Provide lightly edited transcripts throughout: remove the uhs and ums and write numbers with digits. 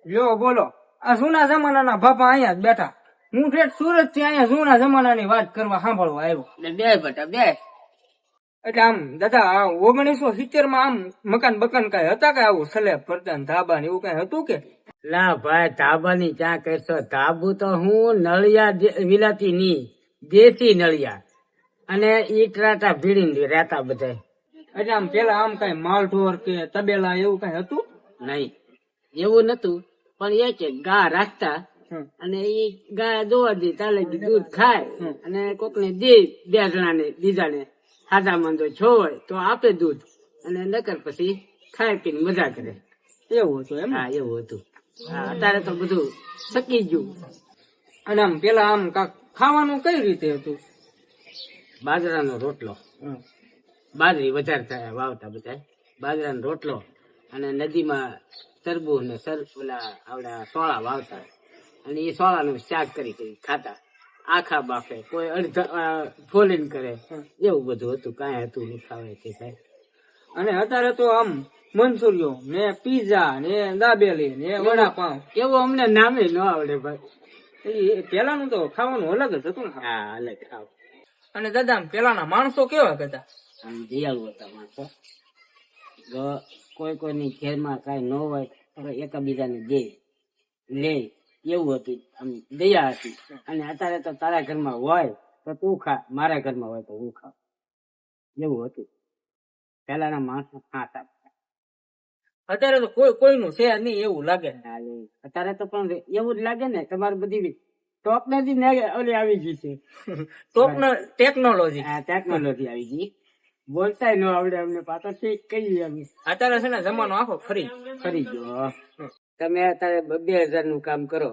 લ્યો બોલો. આ જૂના જમાનાના બાપા અહીંયા જ બેઠા. હું ઠેઠ સુરત થી અહીંયા જૂના જમાનાની વાત કરવા સાંભળવા આવ્યો. બે બેટા બે. એટલે આમ દાદા 1970 માં આમ મકાન બકાન કઈ હતા કે આવું સ્લેબ પડતા ને ધાબા ને એવું કઈ હતું કે? લા ભાઈ ધાબાની ચા કરશો? ધાબુ તો હું નળિયા વિલાતી ની દેશી નળિયા અને ઈટરાટા ભીડી રહેતા બધા. એટલે આમ પેલા આમ કઈ માલઢોર કે તબેલા એવું કઈ હતું? નહીં એવું નતું, પણ એ કે ગા રાખતા અને ઈ ગાય દોવા દે તાલે દૂધ ખાય અને કોક ને દે, બે જણા ને બીજા ને સાદા મંદો છો હોય તો આપે દૂધ અને નકર પછી ખાય પીને મજા કરે. એવું હતું એમ? હા એવું હતું. હા અત્યારે તો બધું સકી ગયું. અને આમ પેલા આમ કાક ખાવાનું કઈ રીતે હતું? બાજરાનો રોટલો, બાજરી વધારે થાય વાવતા બધા, બાજરાનો રોટલો અને નદીમાં તરબૂચ ને ઓલા આવડા સોળા વાવતા અને એ સોળાનું શાક કરી ખાતા. આખા બાફે, કોઈ અડધા ફોલીને કરે, એવું બધું હતું. કાંઈ હતું નહીં ખાવાય કે કાંઈ. અને અત્યારે તો આમ મંચુરિયો ને પીઝા ને દાબેલી ને વડાપાવ એવું અમને નામે ન આવડે ભાઈ. પેલાનું તો ખાવાનું અલગ જ હતું ને. હા અલગ ખાવ. અને દાદા આમ પેલાના માણસો કેવા હતા? આમ દયાળુ હતા માણસો. જો કોઈ કોઈની ઘેરમાં કાંઈ ન હોય તો એકબીજાને દે લે, એવું હતું. આમ દયા હતી. અને અત્યારે તો તારા ઘરમાં હોય તો તું ખા, મારા ઘરમાં હોય તો હું ખાવ, એવું હતું. પેલાના માણસો ખાતા. અત્યારે તો કોઈનું છે નહીં એવું લાગે. અત્યારે તો પણ એવું જ લાગે ને. તમારી બધી ટેકનોલોજી ને ઓલી આવી ગઈ છે. ટેકનોલોજી ટેકનોલોજી આવી ગઈ. બોલતાય ન આવડે અમને, પાછો ઠીક કહીએ અમે. અત્યારે છે ને જમાનો આખો ફરી ગયો. તમે અત્યારે 2000 નું કામ કરો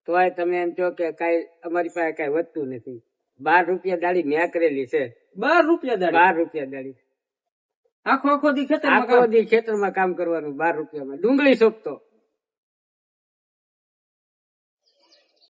તોય તમે એમ કહો કે કઈ અમારી પાસે કઈ વધતું નથી. 12 રૂપિયા દાડી મેં કરેલી છે. 12 રૂપિયા 12 રૂપિયા દાડી. આખો દી ખેતરમાં કામ કરવાનું. 12 રૂપિયામાં ડુંગળી સોંપતો.